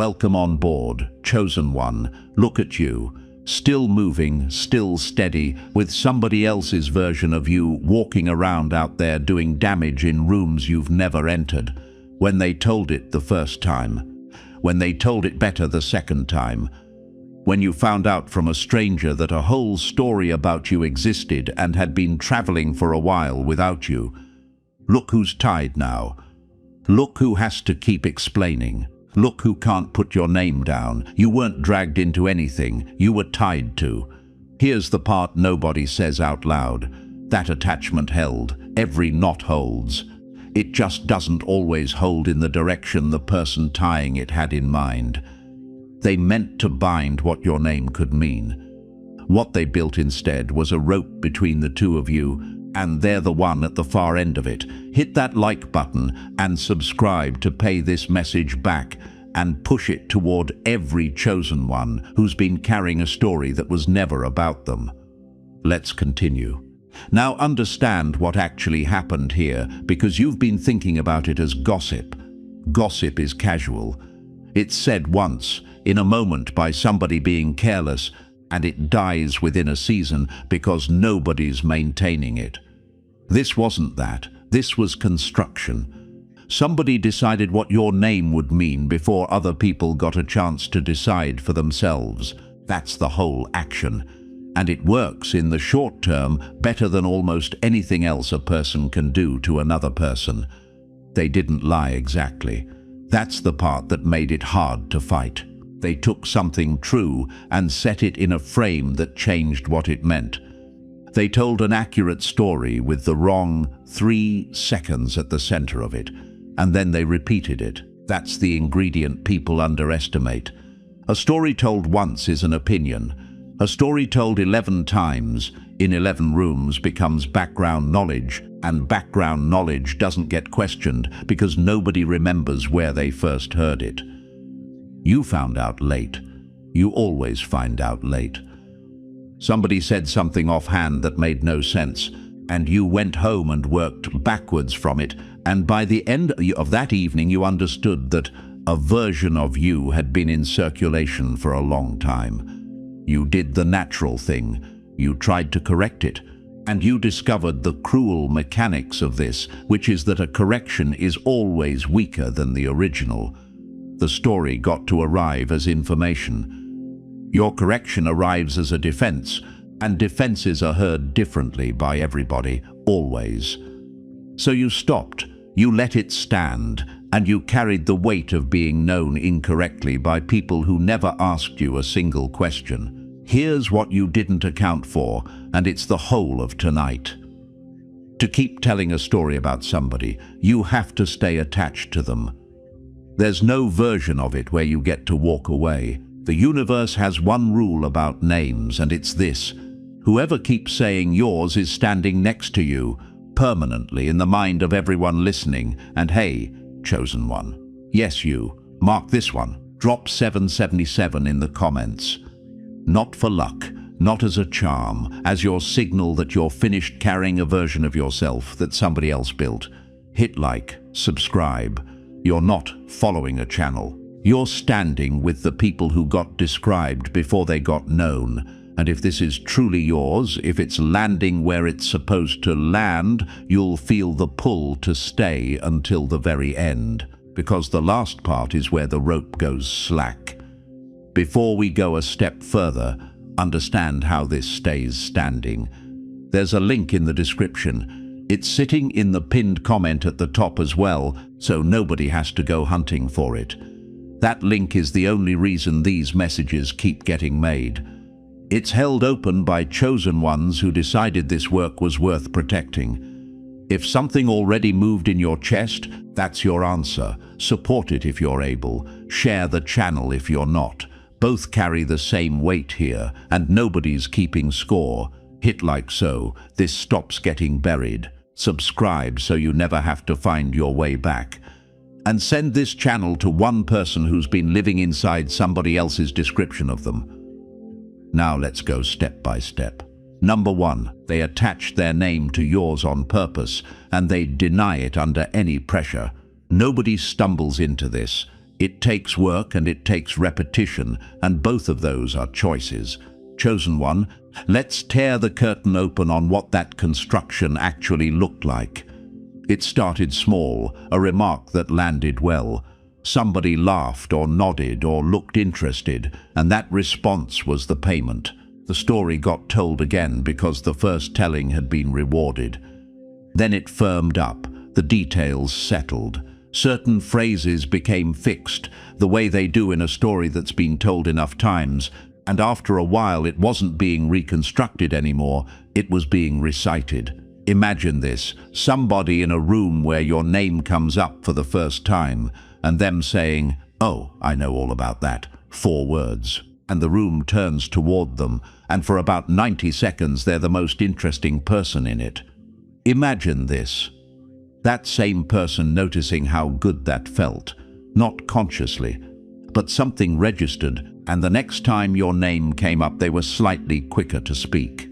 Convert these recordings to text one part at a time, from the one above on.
Welcome on board, chosen one. Look at you. Still moving, still steady, with somebody else's version of you walking around out there doing damage in rooms you've never entered. When they told it the first time. When they told it better the second time. When you found out from a stranger that a whole story about you existed and had been traveling for a while without you. Look who's tied now. Look who has to keep explaining. Look who can't put your name down. You weren't dragged into anything. You were tied to. Here's the part nobody says out loud. That attachment held. Every knot holds. It just doesn't always hold in the direction the person tying it had in mind. They meant to bind what your name could mean. What they built instead was a rope between the two of you, and they're the one at the far end of it. Hit that like button and subscribe to pay this message back and push it toward every chosen one who's been carrying a story that was never about them. Let's continue. Now understand what actually happened here, because you've been thinking about it as gossip. Gossip is casual. It's said once, in a moment, by somebody being careless, and it dies within a season because nobody's maintaining it. This wasn't that. This was construction. Somebody decided what your name would mean before other people got a chance to decide for themselves. That's the whole action. And it works in the short term better than almost anything else a person can do to another person. They didn't lie exactly. That's the part that made it hard to fight. They took something true and set it in a frame that changed what it meant. They told an accurate story with the wrong 3 seconds at the center of it, and then they repeated it. That's the ingredient people underestimate. A story told once is an opinion. A story told 11 times in 11 rooms becomes background knowledge, and background knowledge doesn't get questioned because nobody remembers where they first heard it. You found out late. You always find out late. Somebody said something offhand that made no sense, and you went home and worked backwards from it, and by the end of that evening you understood that a version of you had been in circulation for a long time. You did the natural thing. You tried to correct it, and you discovered the cruel mechanics of this, which is that a correction is always weaker than the original. The story got to arrive as information. Your correction arrives as a defense, and defenses are heard differently by everybody, always. So you stopped, you let it stand, and you carried the weight of being known incorrectly by people who never asked you a single question. Here's what you didn't account for, and it's the whole of tonight. To keep telling a story about somebody, you have to stay attached to them. There's no version of it where you get to walk away. The universe has one rule about names, and it's this. Whoever keeps saying yours is standing next to you, permanently in the mind of everyone listening. And hey, chosen one. Yes, you. Mark this one. Drop 777 in the comments. Not for luck, not as a charm, as your signal that you're finished carrying a version of yourself that somebody else built. Hit like, subscribe. You're not following a channel. You're standing with the people who got described before they got known. And if this is truly yours, if it's landing where it's supposed to land, you'll feel the pull to stay until the very end. Because the last part is where the rope goes slack. Before we go a step further, understand how this stays standing. There's a link in the description. It's sitting in the pinned comment at the top as well, so nobody has to go hunting for it. That link is the only reason these messages keep getting made. It's held open by chosen ones who decided this work was worth protecting. If something already moved in your chest, that's your answer. Support it if you're able. Share the channel if you're not. Both carry the same weight here, and nobody's keeping score. Hit like so. This stops getting buried. Subscribe so you never have to find your way back. And send this channel to one person who's been living inside somebody else's description of them. Now let's go step by step. Number 1, they attach their name to yours on purpose, and they deny it under any pressure. Nobody stumbles into this. It takes work and it takes repetition, and both of those are choices. Chosen one, let's tear the curtain open on what that construction actually looked like. It started small, a remark that landed well. Somebody laughed or nodded or looked interested, and that response was the payment. The story got told again because the first telling had been rewarded. Then it firmed up, the details settled. Certain phrases became fixed, the way they do in a story that's been told enough times, and after a while it wasn't being reconstructed anymore, it was being recited. Imagine this, somebody in a room where your name comes up for the first time, and them saying, "Oh, I know all about that," 4 words. And the room turns toward them, and for about 90 seconds they're the most interesting person in it. Imagine this. That same person noticing how good that felt, not consciously, but something registered, and the next time your name came up they were slightly quicker to speak.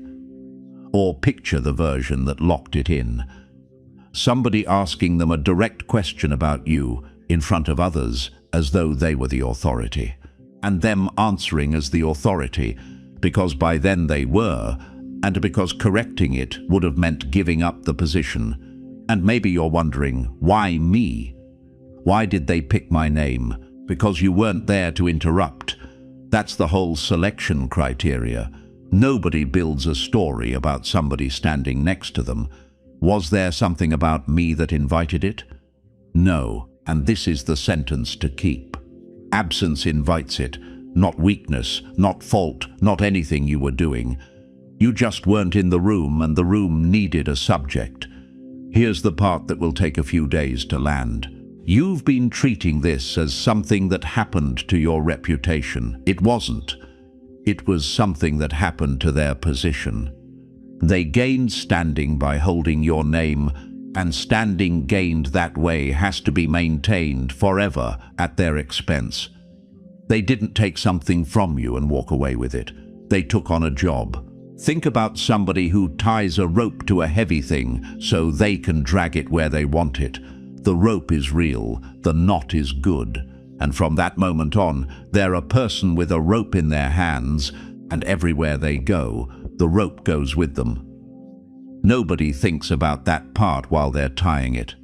Or picture the version that locked it in. Somebody asking them a direct question about you in front of others as though they were the authority, and them answering as the authority because by then they were, and because correcting it would have meant giving up the position. And maybe you're wondering, why me? Why did they pick my name? Because you weren't there to interrupt. That's the whole selection criteria. Nobody builds a story about somebody standing next to them. Was there something about me that invited it? No, and this is the sentence to keep. Absence invites it, not weakness, not fault, not anything you were doing. You just weren't in the room, and the room needed a subject. Here's the part that will take a few days to land. You've been treating this as something that happened to your reputation. It wasn't. It was something that happened to their position. They gained standing by holding your name, and standing gained that way has to be maintained forever at their expense. They didn't take something from you and walk away with it. They took on a job. Think about somebody who ties a rope to a heavy thing so they can drag it where they want it. The rope is real, the knot is good, and from that moment on, they're a person with a rope in their hands, and everywhere they go, the rope goes with them. Nobody thinks about that part while they're tying it.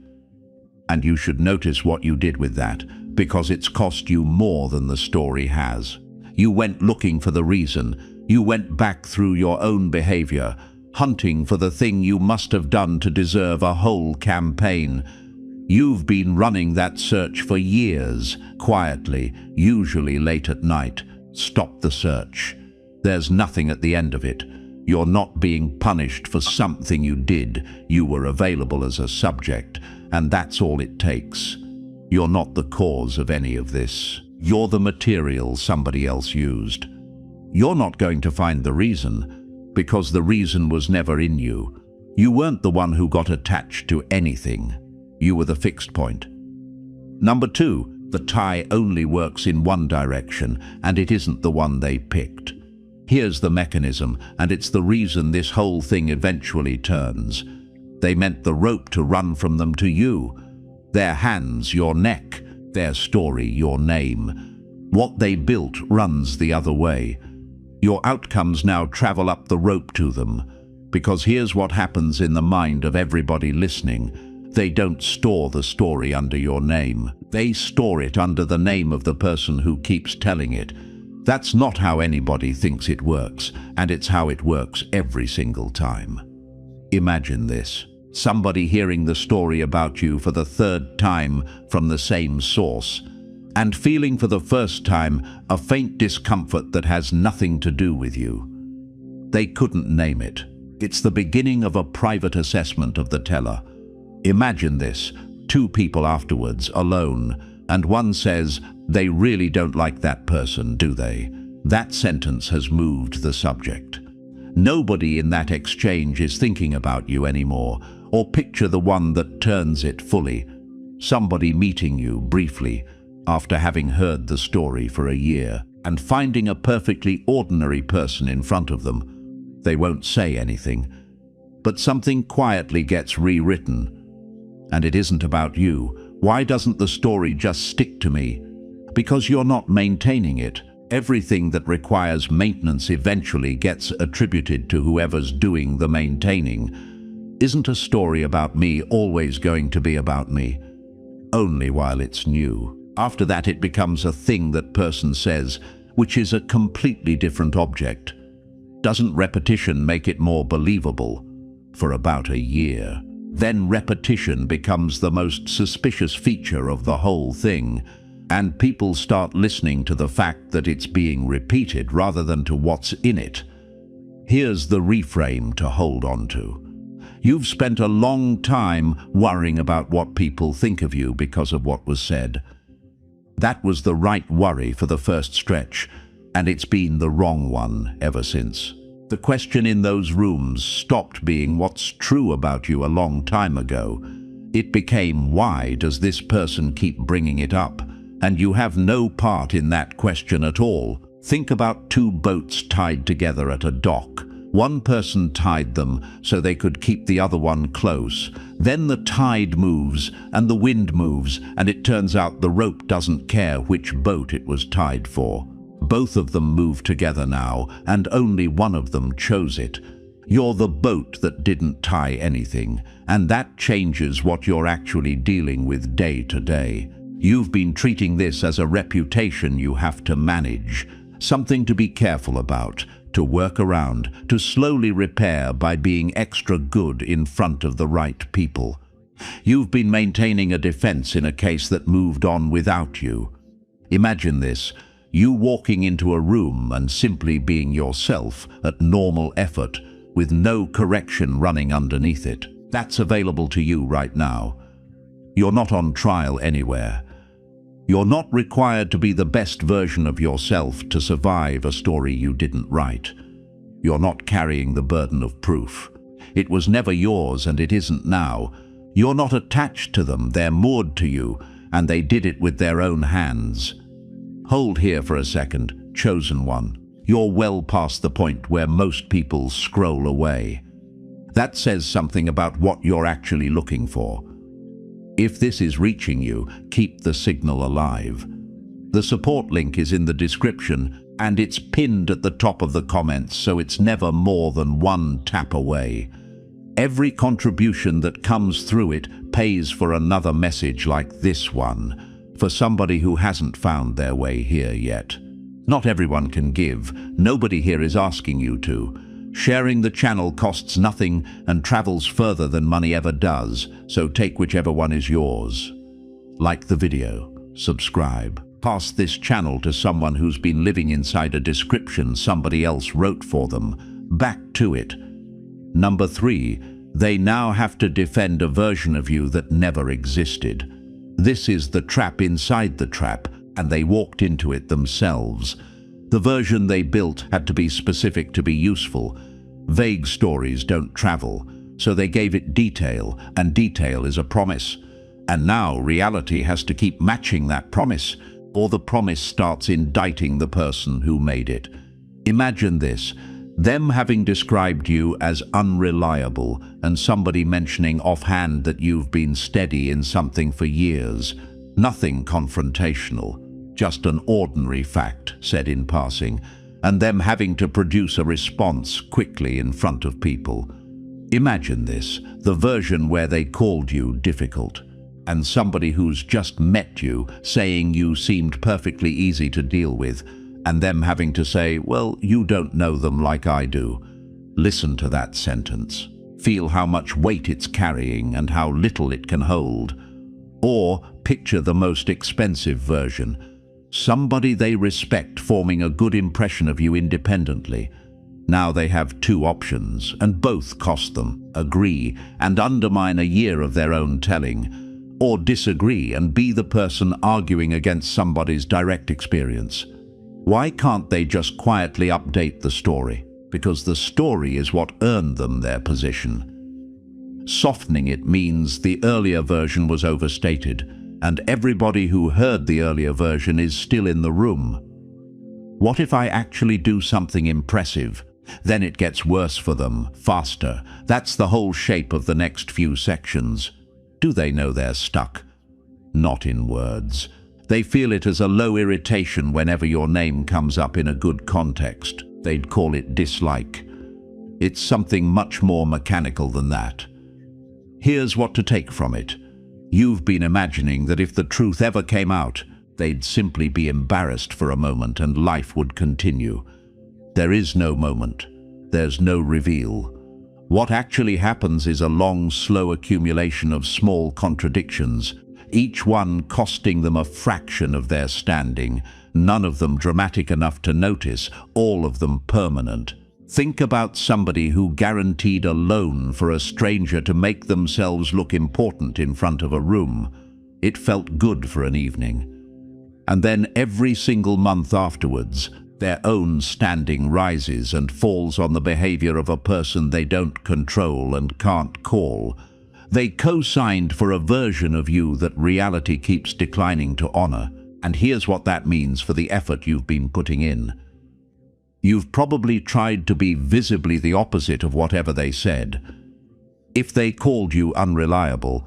And you should notice what you did with that, because it's cost you more than the story has. You went looking for the reason. You went back through your own behavior, hunting for the thing you must have done to deserve a whole campaign. You've been running that search for years, quietly, usually late at night. Stop the search. There's nothing at the end of it. You're not being punished for something you did. You were available as a subject, and that's all it takes. You're not the cause of any of this. You're the material somebody else used. You're not going to find the reason, because the reason was never in you. You weren't the one who got attached to anything. You were the fixed point. Number 2, the tie only works in one direction, and it isn't the one they picked. Here's the mechanism, and it's the reason this whole thing eventually turns. They meant the rope to run from them to you. Their hands, your neck. Their story, your name. What they built runs the other way. Your outcomes now travel up the rope to them. Because here's what happens in the mind of everybody listening. They don't store the story under your name. They store it under the name of the person who keeps telling it. That's not how anybody thinks it works, and it's how it works every single time. Imagine this. Somebody hearing the story about you for the 3rd time from the same source, and feeling for the first time a faint discomfort that has nothing to do with you. They couldn't name it. It's the beginning of a private assessment of the teller. Imagine this, 2 people afterwards, alone, and one says, "They really don't like that person, do they?" That sentence has moved the subject. Nobody in that exchange is thinking about you anymore, or picture the one that turns it fully. Somebody meeting you briefly after having heard the story for a year and finding a perfectly ordinary person in front of them. They won't say anything, but something quietly gets rewritten. And it isn't about you. Why doesn't the story just stick to me? Because you're not maintaining it. Everything that requires maintenance eventually gets attributed to whoever's doing the maintaining. Isn't a story about me always going to be about me? Only while it's new. After that it becomes a thing that person says, which is a completely different object. Doesn't repetition make it more believable? For about a year. Then repetition becomes the most suspicious feature of the whole thing, and people start listening to the fact that it's being repeated rather than to what's in it. Here's the reframe to hold on to. You've spent a long time worrying about what people think of you because of what was said. That was the right worry for the first stretch, and it's been the wrong one ever since. The question in those rooms stopped being what's true about you a long time ago. It became, why does this person keep bringing it up? And you have no part in that question at all. Think about two boats tied together at a dock. One person tied them so they could keep the other one close. Then the tide moves and the wind moves, and it turns out the rope doesn't care which boat it was tied for. Both of them move together now, and only one of them chose it. You're the boat that didn't tie anything, and that changes what you're actually dealing with day to day. You've been treating this as a reputation you have to manage, something to be careful about, to work around, to slowly repair by being extra good in front of the right people. You've been maintaining a defense in a case that moved on without you. Imagine this. You walking into a room and simply being yourself at normal effort with no correction running underneath it. That's available to you right now. You're not on trial anywhere. You're not required to be the best version of yourself to survive a story you didn't write. You're not carrying the burden of proof. It was never yours and it isn't now. You're not attached to them, they're moored to you, and they did it with their own hands. Hold here for a second, chosen one. You're well past the point where most people scroll away. That says something about what you're actually looking for. If this is reaching you, keep the signal alive. The support link is in the description, and it's pinned at the top of the comments, so it's never more than one tap away. Every contribution that comes through it pays for another message like this one, for somebody who hasn't found their way here yet. Not everyone can give. Nobody here is asking you to. Sharing the channel costs nothing and travels further than money ever does, so take whichever one is yours. Like the video, subscribe. Pass this channel to someone who's been living inside a description somebody else wrote for them. Back to it. Number 3, they now have to defend a version of you that never existed. This is the trap inside the trap, and they walked into it themselves. The version they built had to be specific to be useful. Vague stories don't travel, so they gave it detail, and detail is a promise. And now reality has to keep matching that promise, or the promise starts indicting the person who made it. Imagine this. Them having described you as unreliable and somebody mentioning offhand that you've been steady in something for years. Nothing confrontational, just an ordinary fact said in passing, and them having to produce a response quickly in front of people. Imagine this, the version where they called you difficult, and somebody who's just met you saying you seemed perfectly easy to deal with, and them having to say, well, you don't know them like I do. Listen to that sentence. Feel how much weight it's carrying and how little it can hold. Or picture the most expensive version. Somebody they respect forming a good impression of you independently. Now they have 2 options, and both cost them. Agree and undermine a year of their own telling, or disagree and be the person arguing against somebody's direct experience. Why can't they just quietly update the story? Because the story is what earned them their position. Softening it means the earlier version was overstated, and everybody who heard the earlier version is still in the room. What if I actually do something impressive? Then it gets worse for them, faster. That's the whole shape of the next few sections. Do they know they're stuck? Not in words. They feel it as a low irritation whenever your name comes up in a good context. They'd call it dislike. It's something much more mechanical than that. Here's what to take from it. You've been imagining that if the truth ever came out, they'd simply be embarrassed for a moment and life would continue. There is no moment. There's no reveal. What actually happens is a long, slow accumulation of small contradictions, each one costing them a fraction of their standing, none of them dramatic enough to notice, all of them permanent. Think about somebody who guaranteed a loan for a stranger to make themselves look important in front of a room. It felt good for an evening. And then every single month afterwards, their own standing rises and falls on the behavior of a person they don't control and can't call. They co-signed for a version of you that reality keeps declining to honor. And here's what that means for the effort you've been putting in. You've probably tried to be visibly the opposite of whatever they said. If they called you unreliable,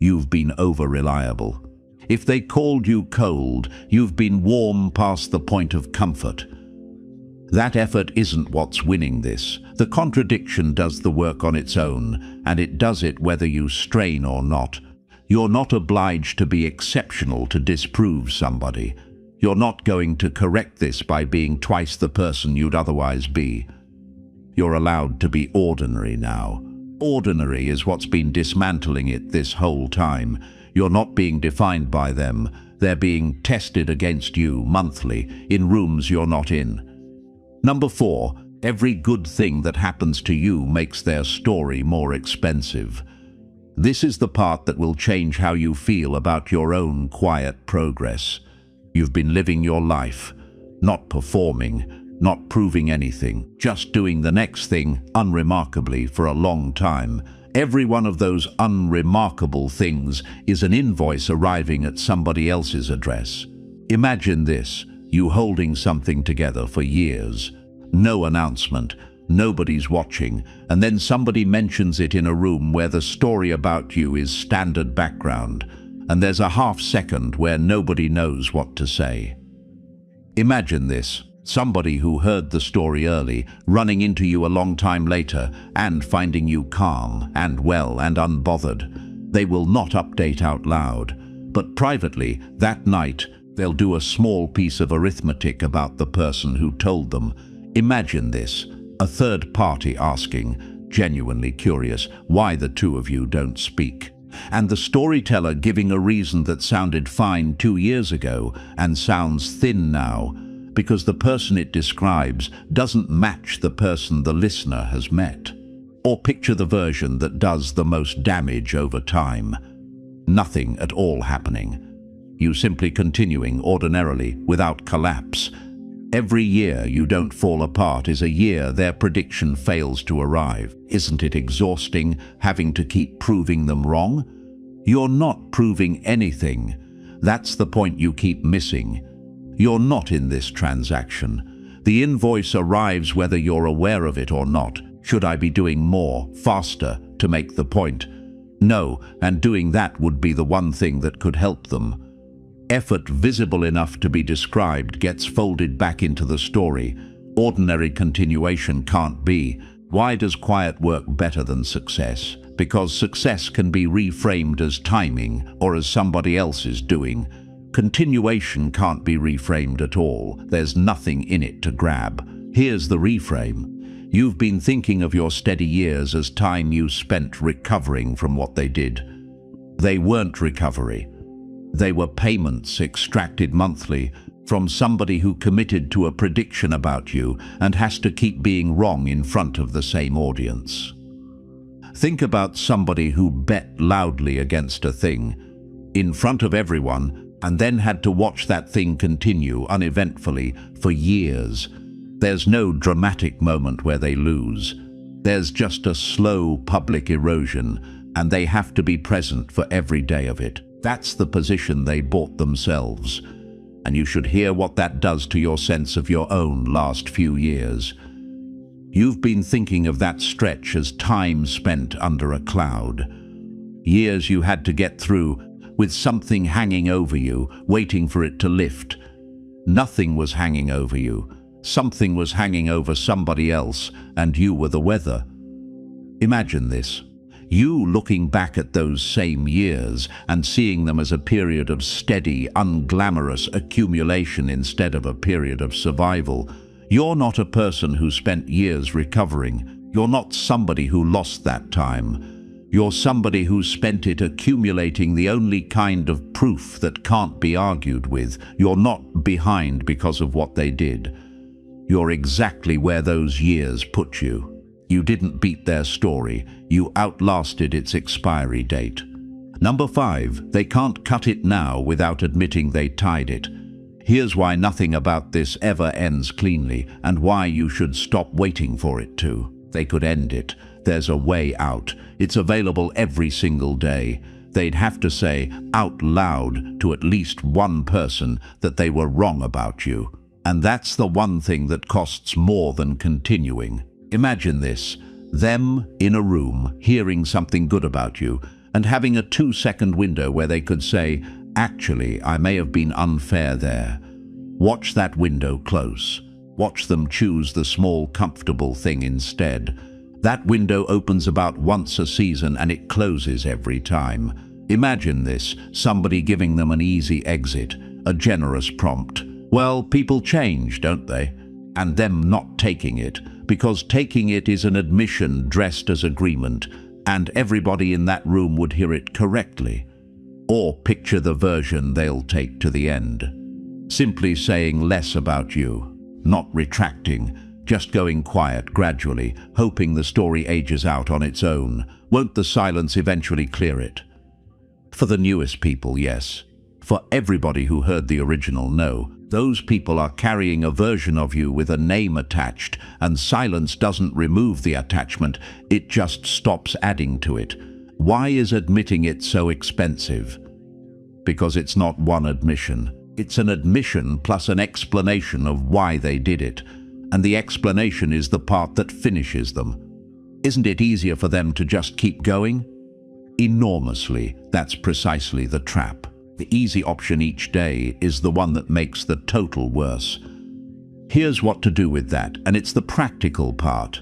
you've been over-reliable. If they called you cold, you've been warm past the point of comfort. That effort isn't what's winning this. The contradiction does the work on its own, and it does it whether you strain or not. You're not obliged to be exceptional to disprove somebody. You're not going to correct this by being twice the person you'd otherwise be. You're allowed to be ordinary now. Ordinary is what's been dismantling it this whole time. You're not being defined by them. They're being tested against you monthly in rooms you're not in. Number 4, every good thing that happens to you makes their story more expensive. This is the part that will change how you feel about your own quiet progress. You've been living your life, not performing, not proving anything, just doing the next thing unremarkably for a long time. Every one of those unremarkable things is an invoice arriving at somebody else's address. Imagine this, you holding something together for years. No announcement, nobody's watching, and then somebody mentions it in a room where the story about you is standard background, and there's a half second where nobody knows what to say. Imagine this. Somebody who heard the story early, running into you a long time later and finding you calm and well and unbothered. They will not update out loud, but privately, that night, they'll do a small piece of arithmetic about the person who told them. Imagine this, a third party asking, genuinely curious, why the two of you don't speak. And the storyteller giving a reason that sounded fine 2 years ago and sounds thin now, because the person it describes doesn't match the person the listener has met. Or picture the version that does the most damage over time. Nothing at all happening. You simply continuing ordinarily without collapse. Every year you don't fall apart is a year their prediction fails to arrive. Isn't it exhausting having to keep proving them wrong? You're not proving anything. That's the point you keep missing. You're not in this transaction. The invoice arrives whether you're aware of it or not. Should I be doing more, faster, to make the point? No, and doing that would be the one thing that could help them. Effort visible enough to be described gets folded back into the story. Ordinary continuation can't be. Why does quiet work better than success? Because success can be reframed as timing or as somebody else's doing. Continuation can't be reframed at all. There's nothing in it to grab. Here's the reframe. You've been thinking of your steady years as time you spent recovering from what they did. They weren't recovery. They were payments extracted monthly from somebody who committed to a prediction about you and has to keep being wrong in front of the same audience. Think about somebody who bet loudly against a thing, in front of everyone, and then had to watch that thing continue uneventfully for years. There's no dramatic moment where they lose. There's just a slow public erosion, and they have to be present for every day of it. That's the position they bought themselves. And you should hear what that does to your sense of your own last few years. You've been thinking of that stretch as time spent under a cloud. Years you had to get through, with something hanging over you, waiting for it to lift. Nothing was hanging over you. Something was hanging over somebody else, and you were the weather. Imagine this. You looking back at those same years and seeing them as a period of steady, unglamorous accumulation instead of a period of survival. You're not a person who spent years recovering. You're not somebody who lost that time. You're somebody who spent it accumulating the only kind of proof that can't be argued with. You're not behind because of what they did. You're exactly where those years put you. You didn't beat their story. You outlasted its expiry date. Number 5, they can't cut it now without admitting they tied it. Here's why nothing about this ever ends cleanly, and why you should stop waiting for it to. They could end it. There's a way out. It's available every single day. They'd have to say out loud to at least one person that they were wrong about you. And that's the one thing that costs more than continuing. Imagine this, them in a room hearing something good about you and having a 2-second window where they could say, actually, I may have been unfair there. Watch that window close. Watch them choose the small, comfortable thing instead. That window opens about once a season and it closes every time. Imagine this, somebody giving them an easy exit, a generous prompt. Well, people change, don't they? And them not taking it, because taking it is an admission dressed as agreement, and everybody in that room would hear it correctly. Or picture the version they'll take to the end. Simply saying less about you, not retracting, just going quiet gradually, hoping the story ages out on its own. Won't the silence eventually clear it? For the newest people, yes. For everybody who heard the original, no. Those people are carrying a version of you with a name attached, and silence doesn't remove the attachment, it just stops adding to it. Why is admitting it so expensive? Because it's not one admission. It's an admission plus an explanation of why they did it, and the explanation is the part that finishes them. Isn't it easier for them to just keep going? Enormously, that's precisely the trap. The easy option each day is the one that makes the total worse. Here's what to do with that, and it's the practical part.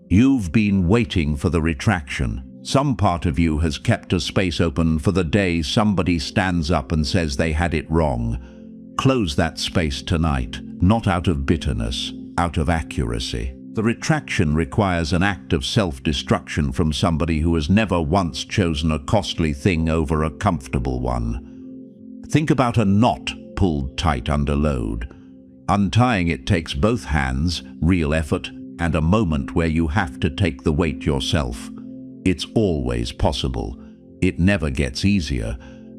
You've been waiting for the retraction. Some part of you has kept a space open for the day somebody stands up and says they had it wrong. Close that space tonight, not out of bitterness, out of accuracy. The retraction requires an act of self-destruction from somebody who has never once chosen a costly thing over a comfortable one. Think about a knot pulled tight under load. Untying it takes both hands, real effort, and a moment where you have to take the weight yourself. It's always possible. It never gets easier,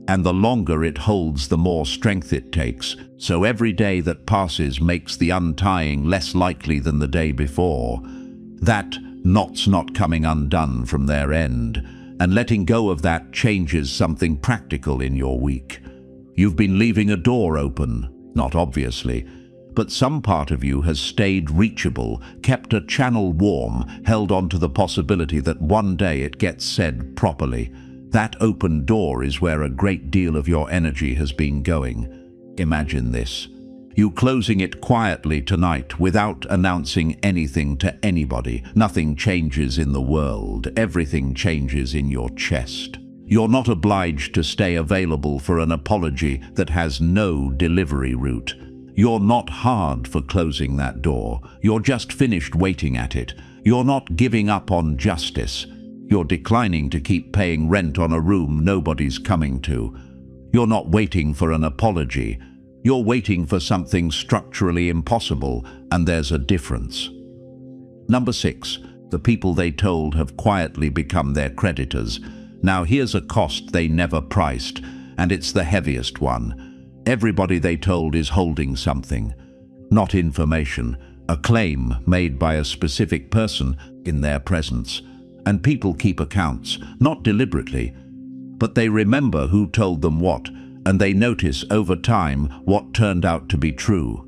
and the longer it holds, the more strength it takes. So every day that passes makes the untying less likely than the day before. That knot's not coming undone from their end, and letting go of that changes something practical in your week. You've been leaving a door open, not obviously, but some part of you has stayed reachable, kept a channel warm, held on to the possibility that one day it gets said properly. That open door is where a great deal of your energy has been going. Imagine this. You closing it quietly tonight without announcing anything to anybody. Nothing changes in the world. Everything changes in your chest. You're not obliged to stay available for an apology that has no delivery route. You're not hard for closing that door. You're just finished waiting at it. You're not giving up on justice. You're declining to keep paying rent on a room nobody's coming to. You're not waiting for an apology. You're waiting for something structurally impossible, and there's a difference. Number 6. The people they told have quietly become their creditors. Now here's a cost they never priced, and it's the heaviest one. Everybody they told is holding something. Not information, a claim made by a specific person in their presence. And people keep accounts, not deliberately, but they remember who told them what, and they notice over time what turned out to be true.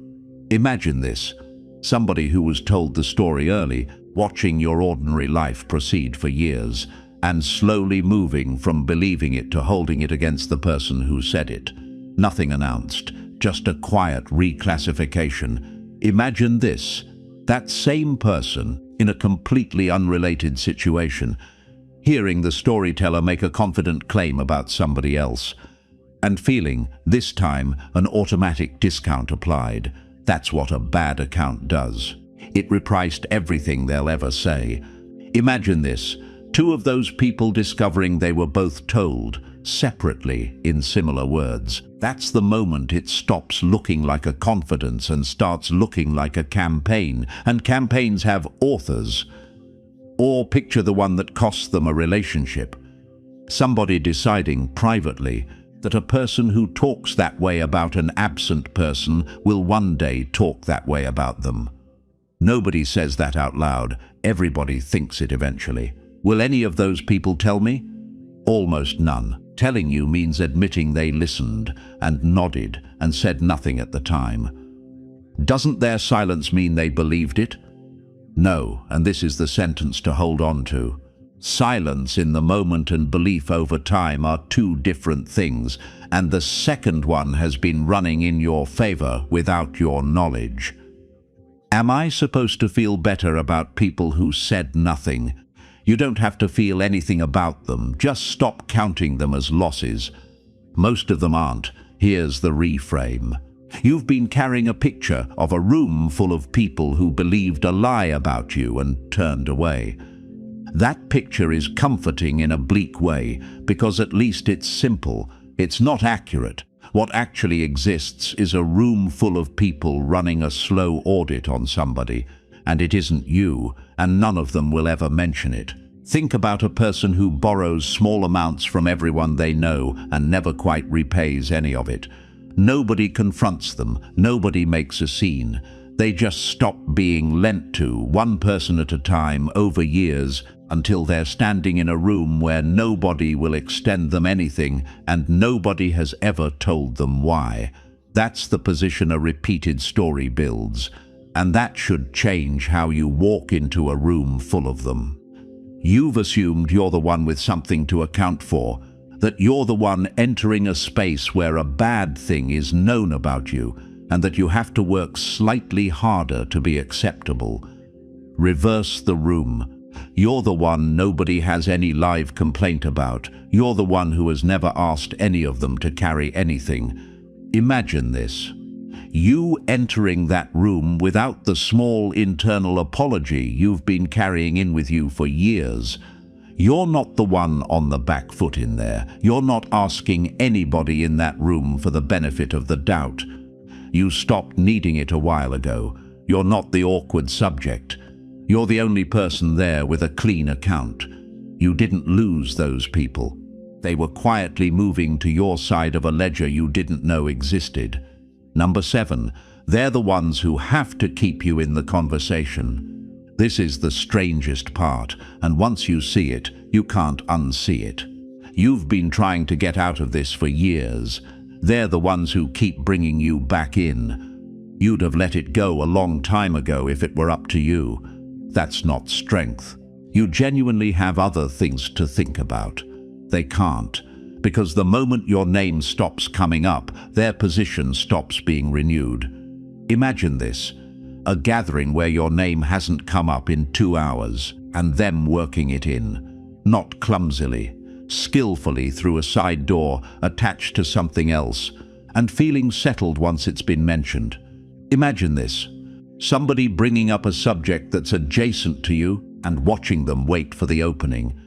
Imagine this. Somebody who was told the story early, watching your ordinary life proceed for years, and slowly moving from believing it to holding it against the person who said it. Nothing announced, just a quiet reclassification. Imagine this, that same person in a completely unrelated situation, hearing the storyteller make a confident claim about somebody else, and feeling, this time, an automatic discount applied. That's what a bad account does. It repriced everything they'll ever say. Imagine this, two of those people discovering they were both told, separately, in similar words. That's the moment it stops looking like a confidence and starts looking like a campaign. And campaigns have authors. Or picture the one that costs them a relationship. Somebody deciding privately that a person who talks that way about an absent person will one day talk that way about them. Nobody says that out loud. Everybody thinks it eventually. Will any of those people tell me? Almost none. Telling you means admitting they listened and nodded and said nothing at the time. Doesn't their silence mean they believed it? No, and this is the sentence to hold on to. Silence in the moment and belief over time are two different things, and the second one has been running in your favor without your knowledge. Am I supposed to feel better about people who said nothing? You don't have to feel anything about them, just stop counting them as losses. Most of them aren't. Here's the reframe. You've been carrying a picture of a room full of people who believed a lie about you and turned away. That picture is comforting in a bleak way, because at least it's simple. It's not accurate. What actually exists is a room full of people running a slow audit on somebody, and it isn't you, and none of them will ever mention it. Think about a person who borrows small amounts from everyone they know and never quite repays any of it. Nobody confronts them, nobody makes a scene. They just stop being lent to, one person at a time, over years, until they're standing in a room where nobody will extend them anything and nobody has ever told them why. That's the position a repeated story builds, and that should change how you walk into a room full of them. You've assumed you're the one with something to account for, that you're the one entering a space where a bad thing is known about you, and that you have to work slightly harder to be acceptable. Reverse the room. You're the one nobody has any live complaint about. You're the one who has never asked any of them to carry anything. Imagine this. You entering that room without the small internal apology you've been carrying in with you for years. You're not the one on the back foot in there. You're not asking anybody in that room for the benefit of the doubt. You stopped needing it a while ago. You're not the awkward subject. You're the only person there with a clean account. You didn't lose those people. They were quietly moving to your side of a ledger you didn't know existed. Number 7, they're the ones who have to keep you in the conversation. This is the strangest part, and once you see it, you can't unsee it. You've been trying to get out of this for years. They're the ones who keep bringing you back in. You'd have let it go a long time ago if it were up to you. That's not strength. You genuinely have other things to think about. They can't, because the moment your name stops coming up, their position stops being renewed. Imagine this, a gathering where your name hasn't come up in 2 hours, and them working it in, not clumsily, skillfully through a side door attached to something else, and feeling settled once it's been mentioned. Imagine this, somebody bringing up a subject that's adjacent to you and watching them wait for the opening.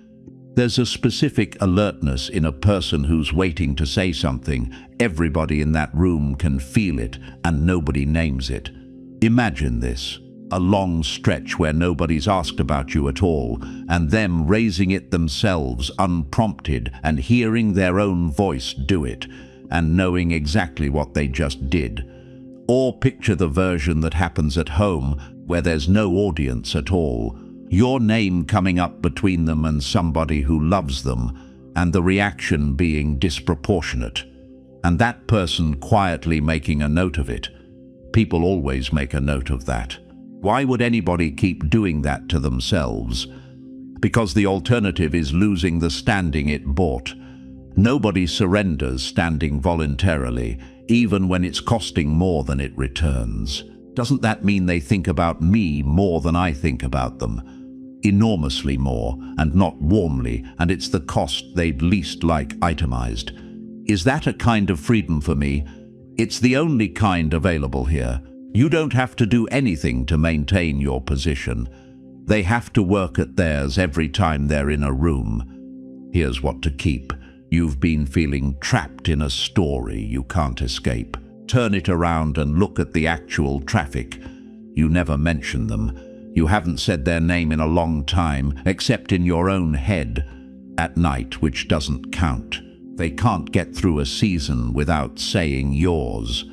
There's a specific alertness in a person who's waiting to say something. Everybody in that room can feel it and nobody names it. Imagine this, a long stretch where nobody's asked about you at all, and them raising it themselves unprompted and hearing their own voice do it, and knowing exactly what they just did. Or picture the version that happens at home, where there's no audience at all. Your name coming up between them and somebody who loves them, and the reaction being disproportionate. And that person quietly making a note of it. People always make a note of that. Why would anybody keep doing that to themselves? because the alternative is losing the standing it bought. Nobody surrenders standing voluntarily, even when it's costing more than it returns. Doesn't that mean they think about me more than I think about them? Enormously more, and not warmly, and it's the cost they'd least like itemized. Is that a kind of freedom for me? It's the only kind available here. You don't have to do anything to maintain your position. They have to work at theirs every time they're in a room. Here's what to keep. You've been feeling trapped in a story you can't escape. Turn it around and look at the actual traffic. You never mention them. You haven't said their name in a long time, except in your own head, at night, which doesn't count. They can't get through a season without saying yours.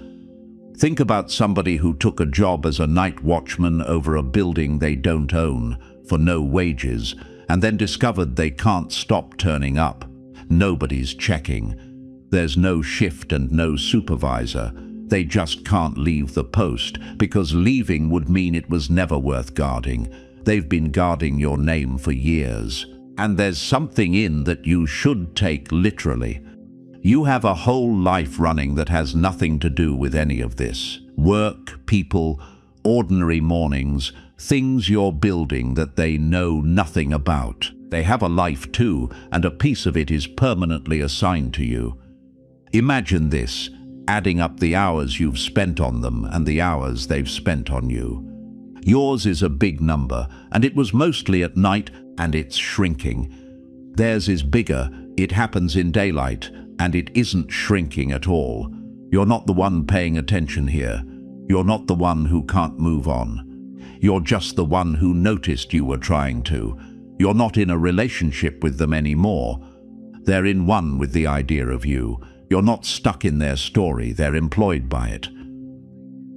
Think about somebody who took a job as a night watchman over a building they don't own for no wages, and then discovered they can't stop turning up. Nobody's checking. There's no shift and no supervisor. They just can't leave the post, because leaving would mean it was never worth guarding. They've been guarding your name for years. And there's something in that you should take literally. You have a whole life running that has nothing to do with any of this. Work, people, ordinary mornings, things you're building that they know nothing about. They have a life too, and a piece of it is permanently assigned to you. Imagine this, adding up the hours you've spent on them and the hours they've spent on you. Yours is a big number, and it was mostly at night, and it's shrinking. Theirs is bigger, it happens in daylight, and it isn't shrinking at all. You're not the one paying attention here. You're not the one who can't move on. You're just the one who noticed you were trying to. You're not in a relationship with them anymore. They're in one with the idea of you. You're not stuck in their story, they're employed by it.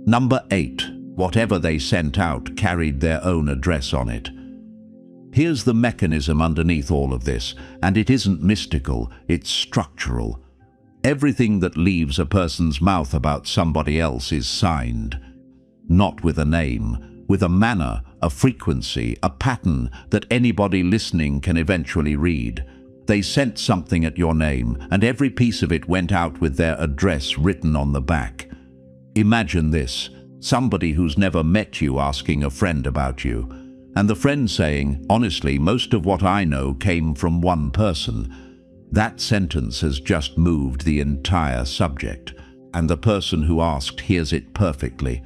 Number 8. Whatever they sent out carried their own address on it. Here's the mechanism underneath all of this, and it isn't mystical, it's structural. Everything that leaves a person's mouth about somebody else is signed. Not with a name, with a manner, a frequency, a pattern that anybody listening can eventually read. They sent something at your name, and every piece of it went out with their address written on the back. Imagine this, somebody who's never met you asking a friend about you, and the friend saying, "Honestly, most of what I know came from one person." That sentence has just moved the entire subject, and the person who asked hears it perfectly.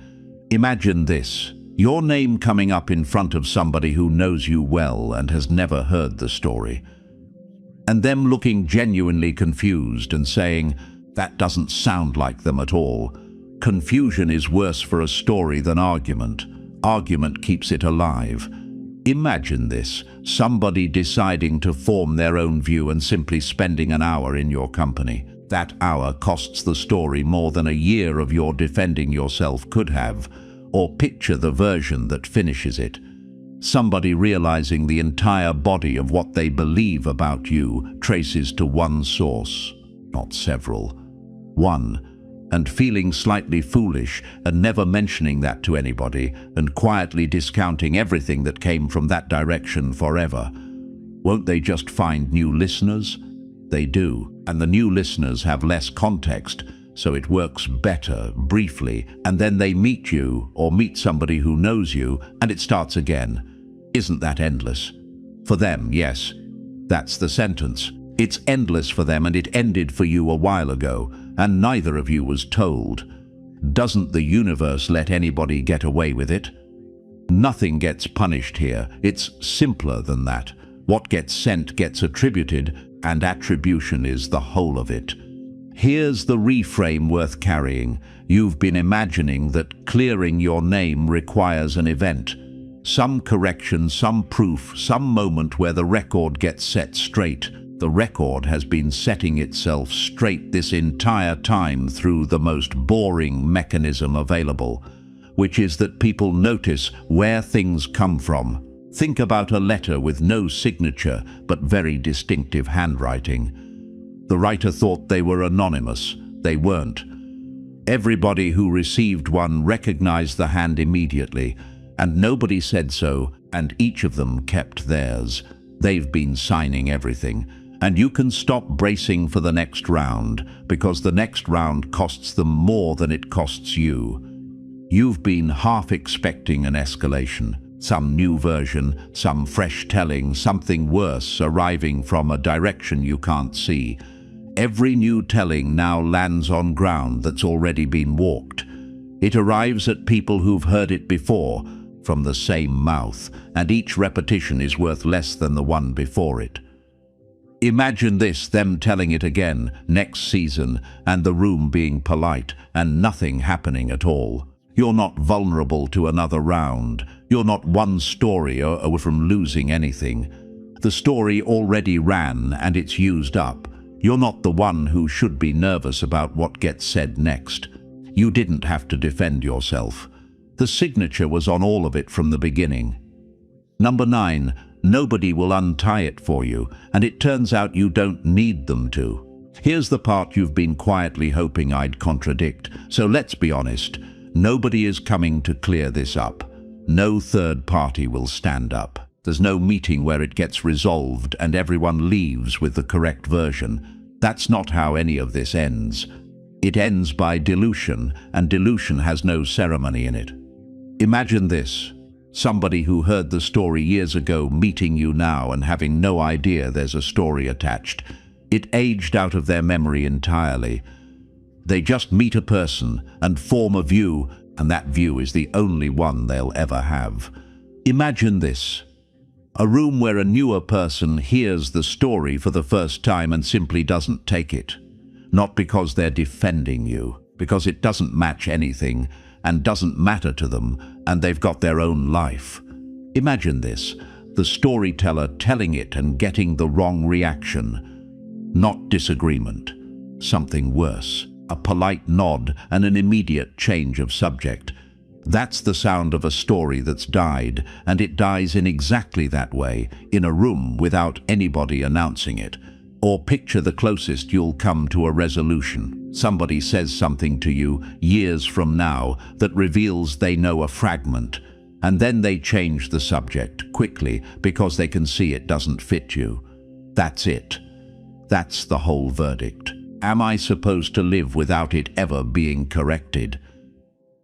Imagine this, your name coming up in front of somebody who knows you well and has never heard the story, and them looking genuinely confused and saying, "That doesn't sound like them at all." Confusion is worse for a story than argument. Argument keeps it alive. Imagine this, somebody deciding to form their own view and simply spending an hour in your company. That hour costs the story more than a year of your defending yourself could have, or picture the version that finishes it. Somebody realizing the entire body of what they believe about you traces to one source, not several. One, and feeling slightly foolish and never mentioning that to anybody and quietly discounting everything that came from that direction forever. Won't they just find new listeners? They do, and the new listeners have less context, so it works better, briefly, and then they meet you or meet somebody who knows you, and it starts again. Isn't that endless? For them, yes. That's the sentence. It's endless for them, and it ended for you a while ago, and neither of you was told. Doesn't the universe let anybody get away with it? Nothing gets punished here. It's simpler than that. What gets sent gets attributed, and attribution is the whole of it. Here's the reframe worth carrying. You've been imagining that clearing your name requires an event. Some correction, some proof, some moment where the record gets set straight. The record has been setting itself straight this entire time through the most boring mechanism available, which is that people notice where things come from. Think about a letter with no signature but very distinctive handwriting. The writer thought they were anonymous. They weren't. Everybody who received one recognized the hand immediately, and nobody said so, and each of them kept theirs. They've been signing everything, and you can stop bracing for the next round, because the next round costs them more than it costs you. You've been half expecting an escalation, some new version, some fresh telling, something worse arriving from a direction you can't see. Every new telling now lands on ground that's already been walked. It arrives at people who've heard it before, from the same mouth, and each repetition is worth less than the one before it. Imagine this, them telling it again, next season, and the room being polite, and nothing happening at all. You're not vulnerable to another round. You're not one story away from losing anything. The story already ran, and it's used up. You're not the one who should be nervous about what gets said next. You didn't have to defend yourself. The signature was on all of it from the beginning. Number 9. Nobody will untie it for you, and it turns out you don't need them to. Here's the part you've been quietly hoping I'd contradict, so let's be honest. Nobody is coming to clear this up. No third party will stand up. There's no meeting where it gets resolved and everyone leaves with the correct version. That's not how any of this ends. It ends by dilution, and dilution has no ceremony in it. Imagine this. Somebody who heard the story years ago meeting you now and having no idea there's a story attached. It aged out of their memory entirely. They just meet a person and form a view, and that view is the only one they'll ever have. Imagine this. A room where a newer person hears the story for the first time and simply doesn't take it. Not because they're defending you, because it doesn't match anything and doesn't matter to them, and they've got their own life. Imagine this, the storyteller telling it and getting the wrong reaction. Not disagreement, something worse. A polite nod and an immediate change of subject. That's the sound of a story that's died, and it dies in exactly that way, in a room without anybody announcing it. Or picture the closest you'll come to a resolution. Somebody says something to you years from now that reveals they know a fragment, and then they change the subject quickly because they can see it doesn't fit you. That's it. That's the whole verdict. Am I supposed to live without it ever being corrected?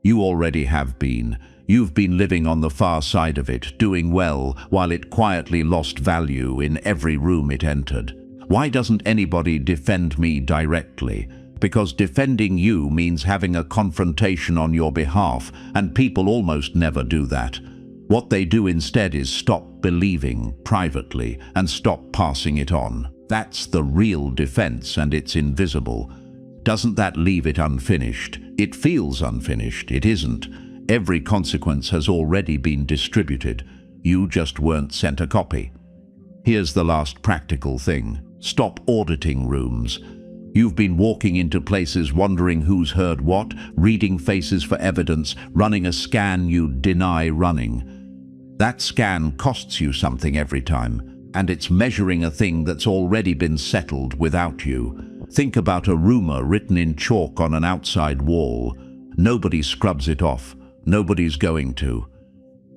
You already have been. You've been living on the far side of it, doing well, while it quietly lost value in every room it entered. Why doesn't anybody defend me directly? Because defending you means having a confrontation on your behalf, and people almost never do that. What they do instead is stop believing privately and stop passing it on. That's the real defense, and it's invisible. Doesn't that leave it unfinished? It feels unfinished. It isn't. Every consequence has already been distributed. You just weren't sent a copy. Here's the last practical thing. Stop auditing rooms. You've been walking into places wondering who's heard what, reading faces for evidence, running a scan you deny running. That scan costs you something every time. And it's measuring a thing that's already been settled without you. Think about a rumor written in chalk on an outside wall. Nobody scrubs it off. Nobody's going to.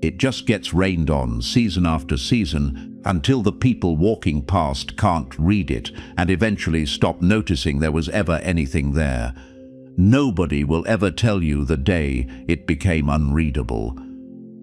It just gets rained on season after season until the people walking past can't read it and eventually stop noticing there was ever anything there. Nobody will ever tell you the day it became unreadable.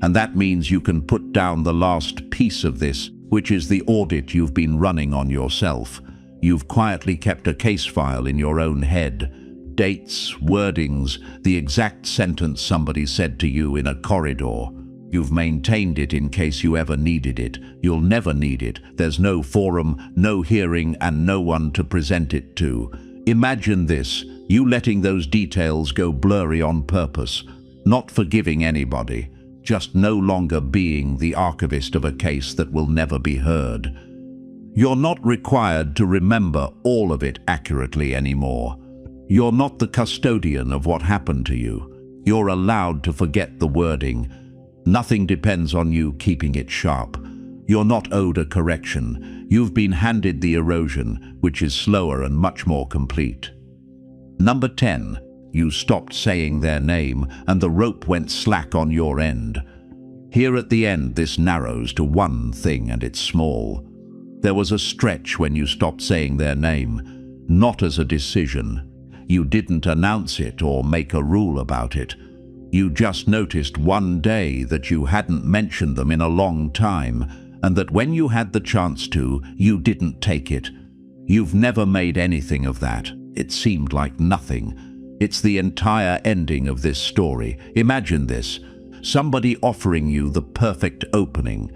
And that means you can put down the last piece of this, which is the audit you've been running on yourself. You've quietly kept a case file in your own head. Dates, wordings, the exact sentence somebody said to you in a corridor. You've maintained it in case you ever needed it. You'll never need it. There's no forum, no hearing, and no one to present it to. Imagine this, you letting those details go blurry on purpose, not forgiving anybody. Just no longer being the archivist of a case that will never be heard. You're not required to remember all of it accurately anymore. You're not the custodian of what happened to you. You're allowed to forget the wording. Nothing depends on you keeping it sharp. You're not owed a correction. You've been handed the erosion, which is slower and much more complete. Number 10. You stopped saying their name, and the rope went slack on your end. Here at the end, this narrows to one thing, and it's small. There was a stretch when you stopped saying their name, not as a decision. You didn't announce it or make a rule about it. You just noticed one day that you hadn't mentioned them in a long time, and that when you had the chance to, you didn't take it. You've never made anything of that. It seemed like nothing. It's the entire ending of this story. Imagine this. Somebody offering you the perfect opening,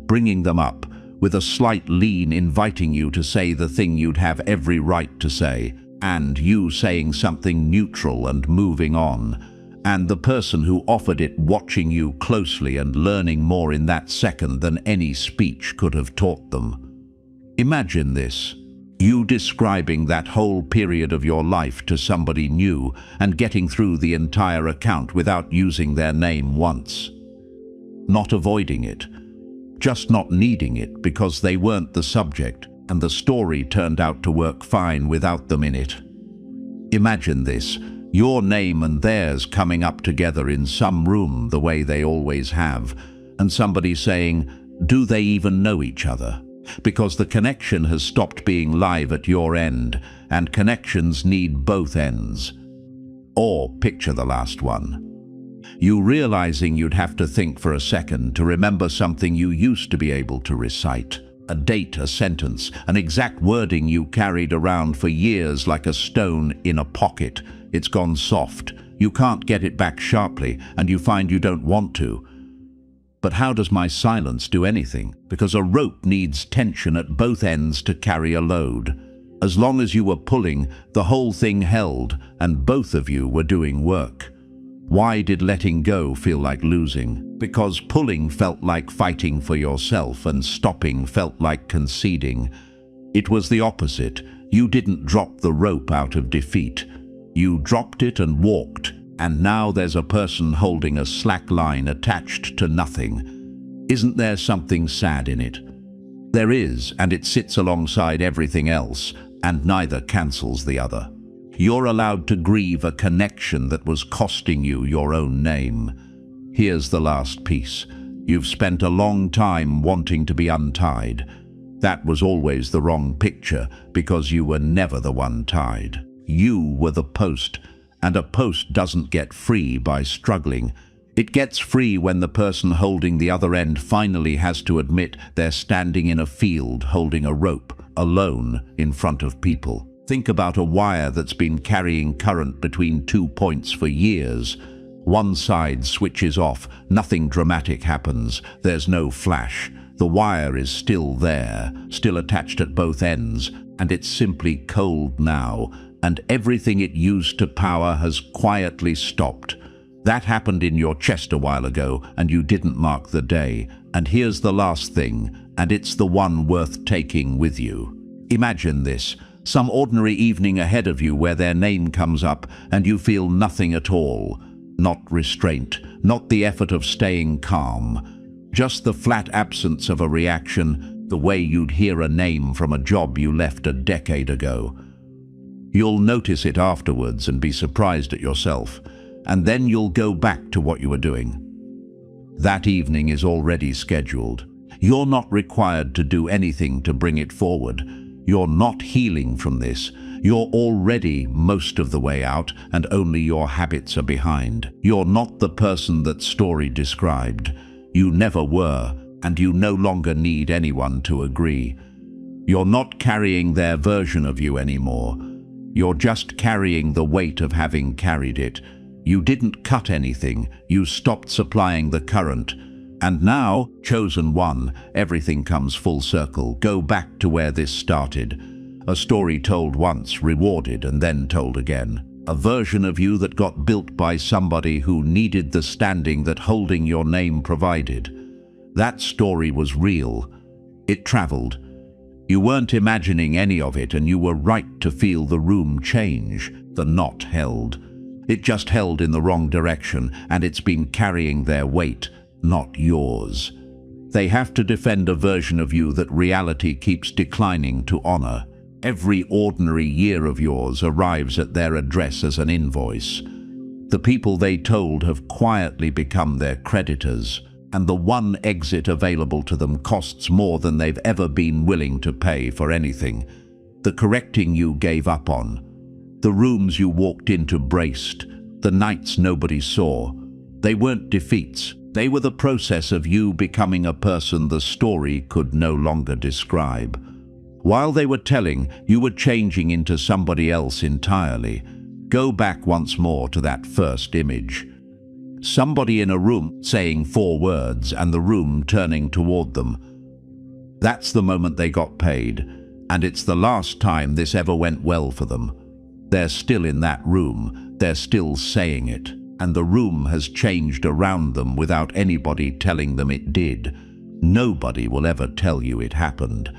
bringing them up, with a slight lean inviting you to say the thing you'd have every right to say, and you saying something neutral and moving on, and the person who offered it watching you closely and learning more in that second than any speech could have taught them. Imagine this. You describing that whole period of your life to somebody new and getting through the entire account without using their name once. Not avoiding it, just not needing it because they weren't the subject and the story turned out to work fine without them in it. Imagine this, your name and theirs coming up together in some room the way they always have, and somebody saying, do they even know each other? Because the connection has stopped being live at your end, and connections need both ends. Or picture the last one. You realizing you'd have to think for a second to remember something you used to be able to recite. A date, a sentence, an exact wording you carried around for years like a stone in a pocket. It's gone soft. You can't get it back sharply, and you find you don't want to. But how does my silence do anything? Because a rope needs tension at both ends to carry a load. As long as you were pulling, the whole thing held, and both of you were doing work. Why did letting go feel like losing? Because pulling felt like fighting for yourself and stopping felt like conceding. It was the opposite. You didn't drop the rope out of defeat. You dropped it and walked, and now there's a person holding a slack line attached to nothing. Isn't there something sad in it? There is, and it sits alongside everything else, and neither cancels the other. You're allowed to grieve a connection that was costing you your own name. Here's the last piece. You've spent a long time wanting to be untied. That was always the wrong picture because you were never the one tied. You were the post, and a post doesn't get free by struggling. It gets free when the person holding the other end finally has to admit they're standing in a field holding a rope, alone in front of people. Think about a wire that's been carrying current between 2 points for years. One side switches off, nothing dramatic happens, there's no flash. The wire is still there, still attached at both ends, and it's simply cold now, and everything it used to power has quietly stopped. That happened in your chest a while ago, and you didn't mark the day. And here's the last thing, and it's the one worth taking with you. Imagine this. Some ordinary evening ahead of you where their name comes up and you feel nothing at all. Not restraint, not the effort of staying calm. Just the flat absence of a reaction, the way you'd hear a name from a job you left a decade ago. You'll notice it afterwards and be surprised at yourself, and then you'll go back to what you were doing. That evening is already scheduled. You're not required to do anything to bring it forward. You're not healing from this. You're already most of the way out, and only your habits are behind. You're not the person that story described. You never were, and you no longer need anyone to agree. You're not carrying their version of you anymore. You're just carrying the weight of having carried it. You didn't cut anything. You stopped supplying the current. And now, chosen one, everything comes full circle. Go back to where this started. A story told once, rewarded, and then told again. A version of you that got built by somebody who needed the standing that holding your name provided. That story was real. It traveled. You weren't imagining any of it, and you were right to feel the room change. The knot held. It just held in the wrong direction, and it's been carrying their weight. Not yours. They have to defend a version of you that reality keeps declining to honor. Every ordinary year of yours arrives at their address as an invoice. The people they told have quietly become their creditors, and the one exit available to them costs more than they've ever been willing to pay for anything. The correcting you gave up on, the rooms you walked into braced, the nights nobody saw, they weren't defeats. They were the process of you becoming a person the story could no longer describe. While they were telling, you were changing into somebody else entirely. Go back once more to that first image. Somebody in a room saying 4 words and the room turning toward them. That's the moment they got paid, and it's the last time this ever went well for them. They're still in that room, they're still saying it, and the room has changed around them without anybody telling them it did. Nobody will ever tell you it happened.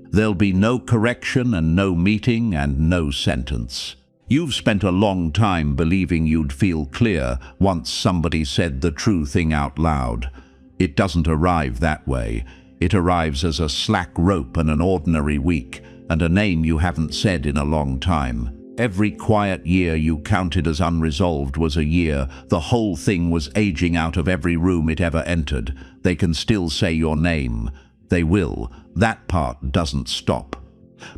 There'll be no correction and no meeting and no sentence. You've spent a long time believing you'd feel clear once somebody said the true thing out loud. It doesn't arrive that way. It arrives as a slack rope and an ordinary week, and a name you haven't said in a long time. Every quiet year you counted as unresolved was a year. The whole thing was aging out of every room it ever entered. They can still say your name. They will. That part doesn't stop.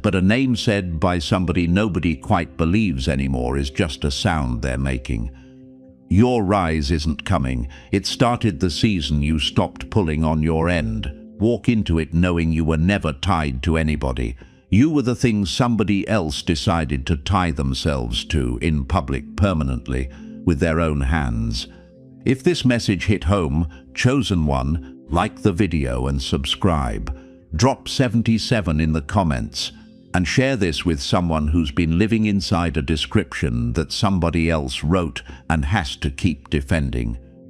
But a name said by somebody nobody quite believes anymore is just a sound they're making. Your rise isn't coming. It started the season you stopped pulling on your end. Walk into it knowing you were never tied to anybody. You were the thing somebody else decided to tie themselves to in public permanently, with their own hands. If this message hit home, Chosen One, like the video and subscribe. Drop 77 in the comments, and share this with someone who's been living inside a description that somebody else wrote and has to keep defending.